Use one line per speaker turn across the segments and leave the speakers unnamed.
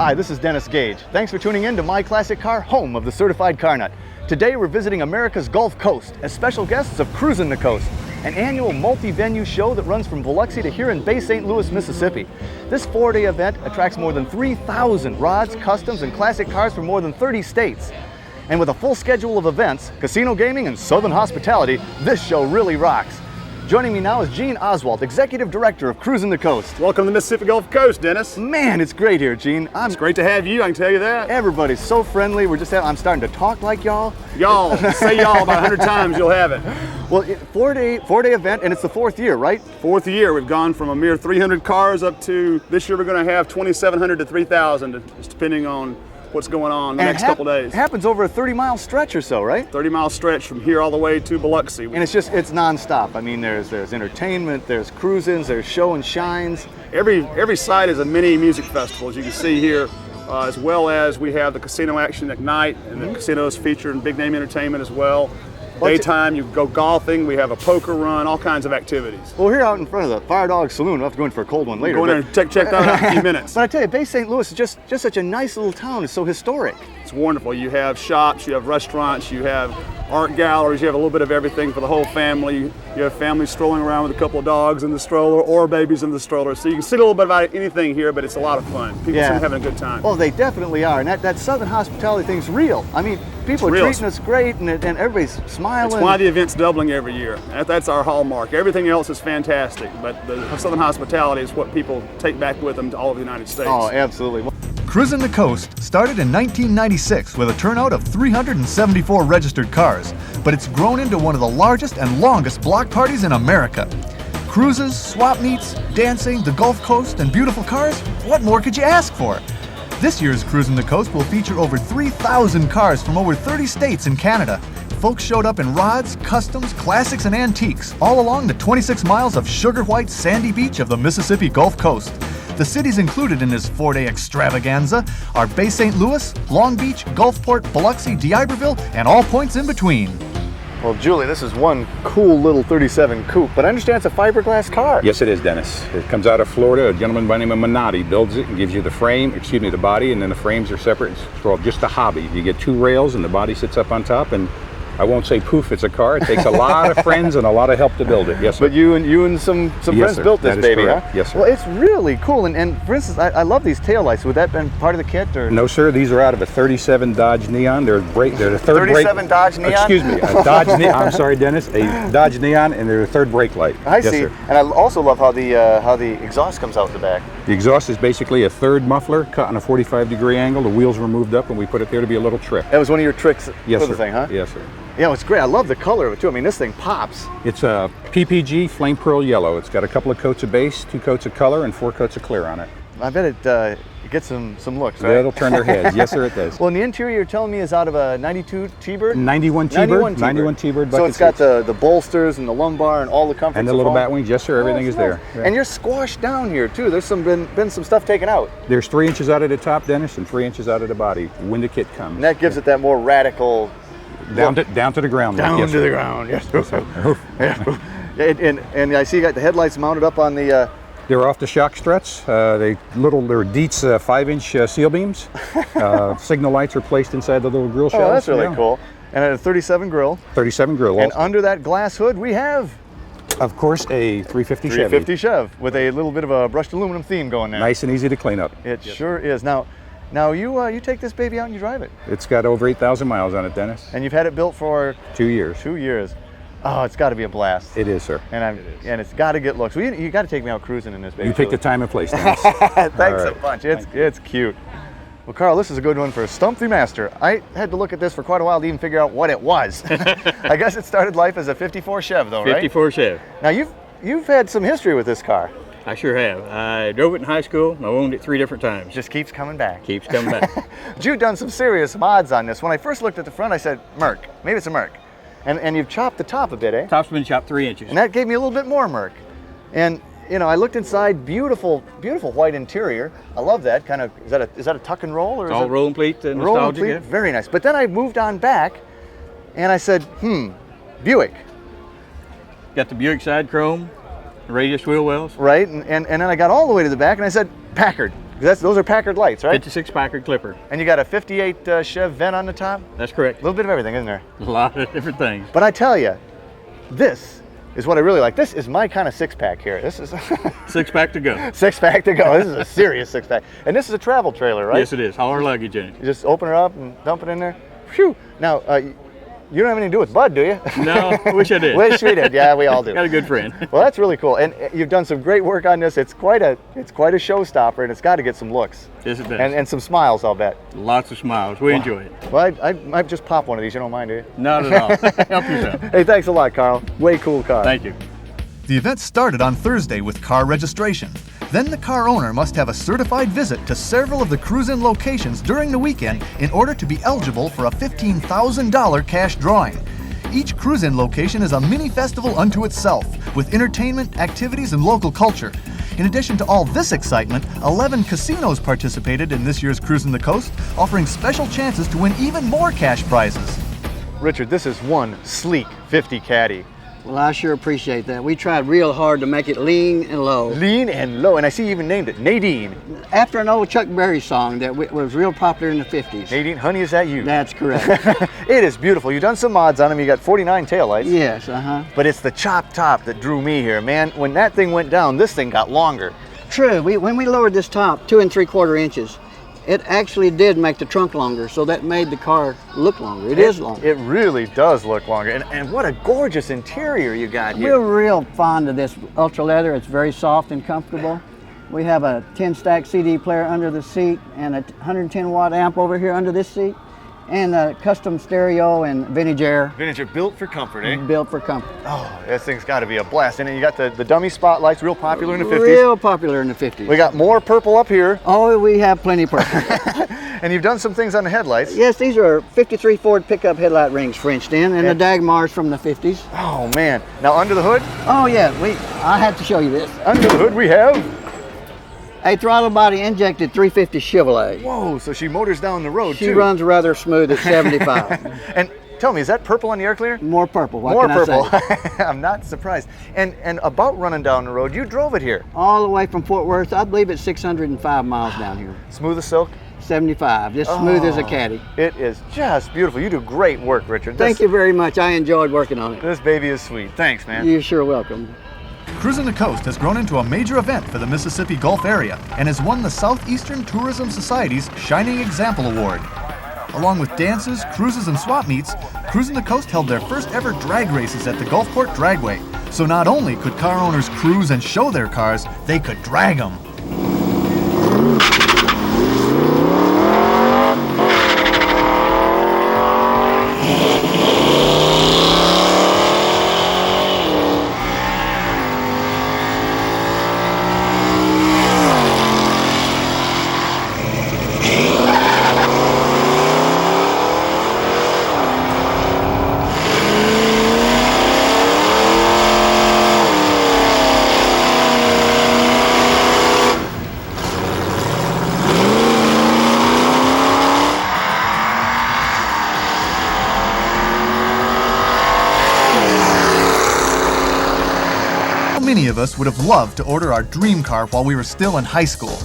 Hi, this is Dennis Gage. Thanks for tuning in to My Classic Car, home of the certified car nut. Today we're visiting America's Gulf Coast as special guests of Cruisin the Coast, an annual multi-venue show that runs from Biloxi to here in Bay St. Louis, Mississippi. This 4-day event attracts more than 3,000 rods, customs, and classic cars from more than 30 states. And with a full schedule of events, casino gaming, and southern hospitality, this show really rocks. Joining me now is Gene Oswald, Executive Director of Cruisin the Coast.
Welcome to the Mississippi Gulf Coast, Dennis.
Man, it's great here, Gene.
It's great to have you, I can tell you that.
Everybody's so friendly. I'm starting to talk like y'all.
Y'all, say y'all about 100 times, you'll have it.
Well, four-day event, and it's the 4th year, right?
4th year, we've gone from a mere 300 cars up to, this year we're going to have 2,700 to 3,000, just depending on what's going on the next couple days.
It happens over a 30-mile stretch or so, right?
30-mile stretch from here all the way to Biloxi.
And it's nonstop. I mean, there's entertainment, there's cruisins, there's show and shines.
Every site is a mini music festival, as you can see here, as well as we have the casino action at night, and the casinos feature big name entertainment as well. Daytime, you go golfing, we have a poker run, all kinds of activities.
Well, we're here out in front of the Fire Dog Saloon. We'll have to go in for a cold one later.
Go in there and check that out in a few minutes.
But I tell you, Bay St. Louis is just such a nice little town. It's so historic.
It's wonderful. You have shops, you have restaurants, you have art galleries, you have a little bit of everything for the whole family. You have families strolling around with a couple of dogs in the stroller or babies in the stroller. So you can see a little bit about anything here, but it's a lot of fun. People seem having a good time.
Well, they definitely are. And that southern hospitality thing's real. I mean, people are treating us great, and everybody's smiling.
It's why the event's doubling every year. That's our hallmark. Everything else is fantastic, but the southern hospitality is what people take back with them to all of the United States.
Oh, absolutely.
Cruisin the Coast started in 1996 with a turnout of 374 registered cars, but it's grown into one of the largest and longest block parties in America. Cruises, swap meets, dancing, the Gulf Coast, and beautiful cars, what more could you ask for? This year's Cruisin the Coast will feature over 3,000 cars from over 30 states and Canada. Folks showed up in rods, customs, classics, and antiques, all along the 26 miles of sugar white sandy beach of the Mississippi Gulf Coast. The cities included in this 4-day extravaganza are Bay St. Louis, Long Beach, Gulfport, Biloxi, D'Iberville, and all points in between.
Well, Julie, this is one cool little 37 coupe, but I understand it's a fiberglass car.
Yes, it is, Dennis. It comes out of Florida. A gentleman by the name of Minotti builds it and gives you the body, and then the frames are separate. It's called just a hobby. You get 2 rails, and the body sits up on top, and I won't say poof, it's a car. It takes a lot of friends and a lot of help to build it. Yes, sir.
But you and some friends built this baby,
correct.
Huh?
Yes, sir.
Well, it's really cool. And for instance, I love these taillights. Would that have been part of the kit? Or?
No, sir. They're out of a 37 Dodge Neon. They're the third
37 Dodge Neon?
Excuse me, a Dodge Neon. I'm sorry, Dennis. A Dodge Neon, and they're the third brake light.
I see.
Sir.
And I also love how the exhaust comes out the back.
The exhaust is basically a third muffler cut on a 45-degree angle. The wheels were moved up, and we put it there to be a little trick.
That was one of your tricks for the thing, huh?
Yes, sir.
Yeah, it's great. I love the color of it too. I mean, this thing pops.
It's a PPG Flame Pearl Yellow. It's got a couple of coats of base, 2 coats of color, and 4 coats of clear on it.
I bet it gets some looks, right?
It'll turn their heads. Yes, sir, it does.
Well, and the interior you're telling me is out of a 92 T-Bird?
91 T-Bird. 91 T-Bird bucket
So it's got the bolsters and the lumbar and all the comforts.
And the little bat wings. Yes, sir, everything is there.
Yeah. And you're squashed down here too. There's been some stuff taken out.
There's 3 inches out of the top, Dennis, and 3 inches out of the body when the kit comes.
And that gives it that more radical
down to the ground.
Down
yes,
to the ground, yes. And I see you got the headlights mounted up on the...
They're off the shock struts. They're Dietz 5-inch seal beams. Signal lights are placed inside the little grill shells.
Oh, that's really cool. And a 37 grill.
37 grill.
And under that glass hood, we have...
Of course, a 350 Chevy.
350 Chev with a little bit of a brushed aluminum theme going there.
Nice and easy to clean up.
It sure is. Now you take this baby out and you drive it.
It's got over 8,000 miles on it, Dennis.
And you've had it built for
2 years.
2 years. Oh, it's got to be a blast.
It is, sir.
And it's got to get looks. Well, you got to take me out cruising in this baby.
You pick the time and place, Dennis.
Thanks a bunch. It's cute. Well, Carl, this is a good one for Stump the Master. I had to look at this for quite a while to even figure out what it was. I guess it started life as a 54 Chev, though, right?
54 Chev.
Now you've had some history with this car.
I sure have. I drove it in high school. I owned it 3 different times.
Just keeps coming back.
Keeps coming back.
You've done some serious mods on this. When I first looked at the front, I said, Merc. Maybe it's a Merc. And you've chopped the top a bit, eh?
Top's been chopped 3 inches.
And that gave me a little bit more Merc. And I looked inside, beautiful white interior. I love that kind of. Is that a tuck and roll, or
it's all roll and pleat, nostalgic? Yeah.
Very nice. But then I moved on back, and I said, Buick.
Got the Buick side chrome, radius wheel wells.
Right, and then I got all the way to the back, and I said, Packard. Those are Packard lights, right?
56 Packard Clipper.
And you got a 58 Chev vent on the top?
That's correct.
A little bit of everything, isn't there?
A lot of different things.
But I tell you, this is what I really like. This is my kind of six-pack here. This is
6-pack to go.
six-pack to go. This is a serious six-pack. And this is a travel trailer, right?
Yes, it is. All our luggage in it.
You just open her up and dump it in there. Phew. Now, you don't have anything to do with Bud, do you?
No, wish I did.
Wish we did. Yeah, we all do.
Got a good friend.
Well, that's really cool. And you've done some great work on this. It's quite a showstopper, and it's got to get some looks.
Yes, it does.
And some smiles, I'll bet.
Lots of smiles. We enjoy it.
Well, I might just pop one of these. You don't mind, do you?
Not at all. Help yourself.
Hey, thanks a lot, Carl. Way cool car.
Thank you.
The event started on Thursday with car registration. Then the car owner must have a certified visit to several of the Cruisin locations during the weekend in order to be eligible for a $15,000 cash drawing. Each Cruisin location is a mini festival unto itself, with entertainment, activities, and local culture. In addition to all this excitement, 11 casinos participated in this year's Cruisin the Coast, offering special chances to win even more cash prizes.
Richard, this is one sleek 50 Caddy.
Well, I sure appreciate that. We tried real hard to make it lean and low.
Lean and low, and I see you even named it Nadine.
After an old Chuck Berry song that was real popular in the 50s.
Nadine, honey, is that you?
That's correct.
It is beautiful. You've done some mods on them. You got 49 taillights.
Yes,
But it's the chop top that drew me here, man. When that thing went down, this thing got longer.
True. When we lowered this top 2 3/4 inches, it actually did make the trunk longer, so that made the car look longer. It is longer.
It really does look longer. And what a gorgeous interior you got here.
We're real fond of this ultra leather. It's very soft and comfortable. We have a 10-stack CD player under the seat and a 110-watt amp over here under this seat, and a custom stereo and vintage air.
Vintage are built for comfort, eh?
Built for comfort.
Oh, this thing's got to be a blast. And then you got the dummy spotlights, real popular in the 50s.
Real popular in the 50s.
We got more purple up here.
Oh, we have plenty of purple.
And you've done some things on the headlights.
Yes, these are 53 Ford pickup headlight rings Frenched in, and the Dagmars from the 50s.
Oh, man. Now, under the hood?
Oh, yeah, I had to show you this.
Under the hood we have...
a throttle body injected 350 Chevrolet.
Whoa, so she motors down the road,
She
too.
runs rather smooth at 75.
And tell me, is that purple on the air cleaner?
More purple, what
More
can
purple.
I say?
I'm not surprised. And about running down the road, you drove it here.
All the way from Fort Worth, I believe it's 605 miles down here.
Smooth as silk?
75, just smooth as a caddy.
It is just beautiful. You do great work, Richard.
Thank you very much. I enjoyed working on it.
This baby is sweet. Thanks, man.
You're sure welcome.
Cruisin the Coast has grown into a major event for the Mississippi Gulf area and has won the Southeastern Tourism Society's Shining Example Award. Along with dances, cruises, and swap meets, Cruisin the Coast held their first ever drag races at the Gulfport Dragway. So not only could car owners cruise and show their cars, they could drag them. Many of us would have loved to order our dream car while we were still in high school.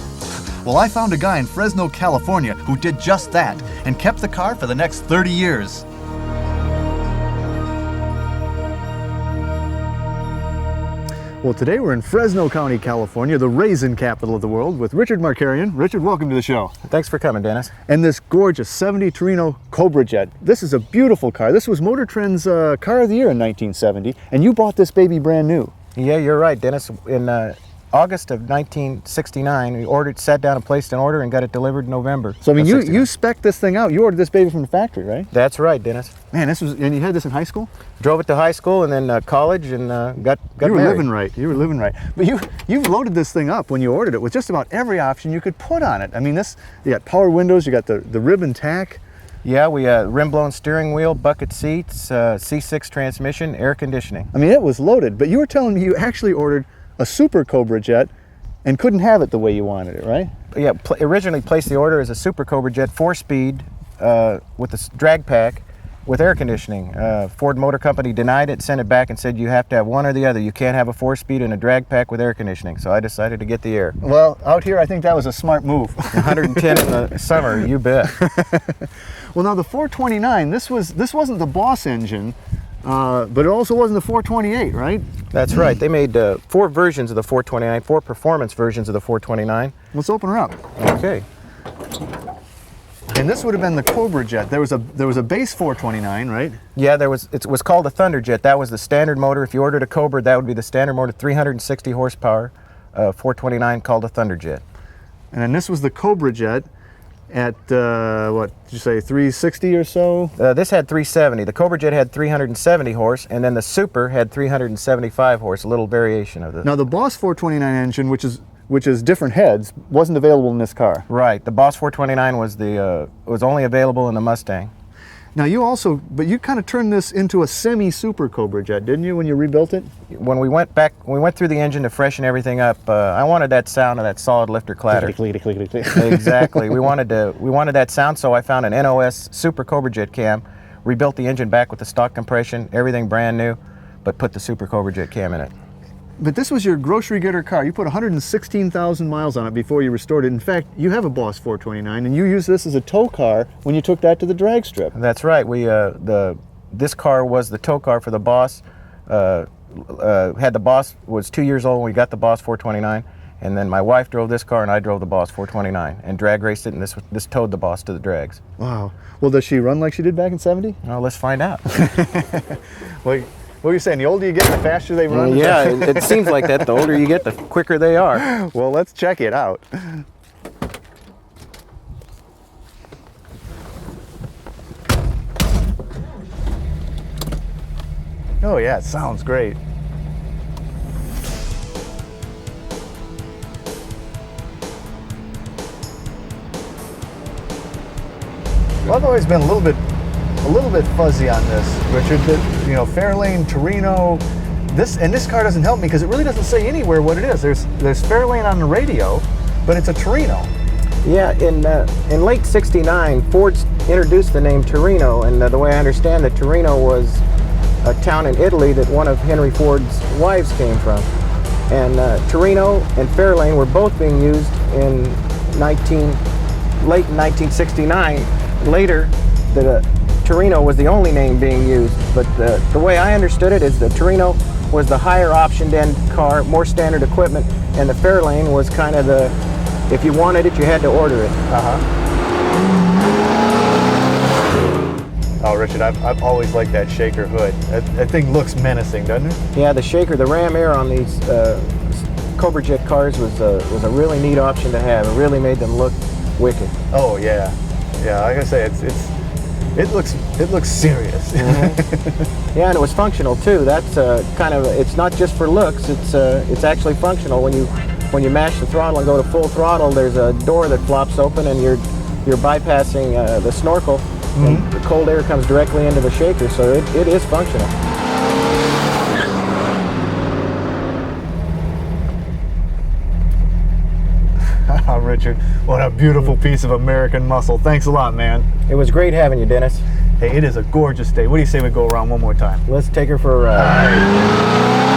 Well, I found a guy in Fresno, California who did just that and kept the car for the next 30 years.
Well, today we're in Fresno County, California, the raisin capital of the world, with Richard Markarian. Richard, welcome to the show.
Thanks for coming, Dennis.
And this gorgeous 70 Torino Cobra Jet. This is a beautiful car. This was Motor Trend's Car of the Year in 1970, and you bought this baby brand new.
Yeah, you're right, Dennis. In August of 1969, we sat down and placed an order and got it delivered in November.
So, I mean,
of 69.
you spec'd this thing out. You ordered this baby from the factory, right?
That's right, Dennis.
Man, and you had this in high school?
Drove it to high school and then college and got
You were
married.
living right. You were living right. But you've loaded this thing up when you ordered it with just about every option you could put on it. I mean, you got power windows, you got the ribbon tack.
Yeah, we rim-blown steering wheel, bucket seats, C6 transmission, air conditioning.
I mean, it was loaded. But you were telling me you actually ordered a Super Cobra Jet and couldn't have it the way you wanted it, right?
Yeah, originally placed the order as a Super Cobra Jet 4-speed with a drag pack, with air conditioning. Ford Motor Company denied it, sent it back and said you have to have one or the other. You can't have a 4-speed and a drag pack with air conditioning. So I decided to get the air.
Well, out here, I think that was a smart move.
110 in the summer, you bet.
Well, now the 429, this wasn't the Boss engine, but it also wasn't the 428, right?
That's right. They made 4 versions of the 429, 4 performance versions of the 429.
Let's open her up.
Okay.
And this would have been the Cobra Jet. There was a base 429, right?
Yeah, it was called the Thunder Jet. That was the standard motor. If you ordered a Cobra, that would be the standard motor, 360 horsepower, 429 called a Thunder Jet.
And then this was the Cobra Jet at, what did you say, 360 or so?
This had 370. The Cobra Jet had 370 horse, and then the Super had 375 horse, a little variation of this.
Now the Boss 429 engine, which is different heads, wasn't available in this car.
Right. The Boss 429 was only available in the Mustang.
Now but you kind of turned this into a semi-super Cobra Jet, didn't you, when you rebuilt it?
When we went through the engine to freshen everything up, I wanted that sound of that solid lifter clatter. Exactly. We wanted that sound, so I found an NOS Super Cobra Jet cam, rebuilt the engine back with the stock compression, everything brand new, but put the Super Cobra Jet cam in it.
But this was your grocery getter car. You put 116,000 miles on it before you restored it. In fact, you have a Boss 429, and you used this as a tow car when you took that to the drag strip.
That's right. This car was the tow car for the Boss. Was 2 years old when we got the Boss 429, and then my wife drove this car and I drove the Boss 429 and drag raced it, and this towed the Boss to the drags.
Wow. Well, does she run like she did back in '70?
Well, let's find out.
Well, what are you saying? The older you get, the faster they run?
Yeah, it seems like that. The older you get, the quicker they are.
Well, let's check it out. Oh yeah, it sounds great. Well, I've always been a little bit fuzzy on this, Richard. You know, Fairlane, Torino. This car doesn't help me because it really doesn't say anywhere what it is. There's Fairlane on the radio, but it's a Torino.
Yeah, in late '69, Ford introduced the name Torino, and the way I understand it, Torino was a town in Italy that one of Henry Ford's wives came from. And Torino and Fairlane were both being used in late 1969. Later, the Torino was the only name being used, but the way I understood it is the Torino was the higher optioned end car, more standard equipment, and the Fairlane was kind of the, if you wanted it, you had to order it.
Oh, Richard, I've always liked that shaker hood. That thing looks menacing, doesn't it?
Yeah, the shaker, the ram air on these Cobra Jet cars was a really neat option to have. It really made them look wicked.
Oh yeah, yeah. Like I say, it looks serious.
Mm-hmm. Yeah, and it was functional too. That's it's not just for looks. It's actually functional. When you mash the throttle and go to full throttle, there's a door that flops open, and you're bypassing the snorkel. Mm-hmm. And the cold air comes directly into the shaker, so it is functional.
Richard, what a beautiful piece of American muscle. Thanks a lot, man.
It was great having you, Dennis.
Hey, it is a gorgeous day. What do you say we go around one more time?
Let's take her for a ride.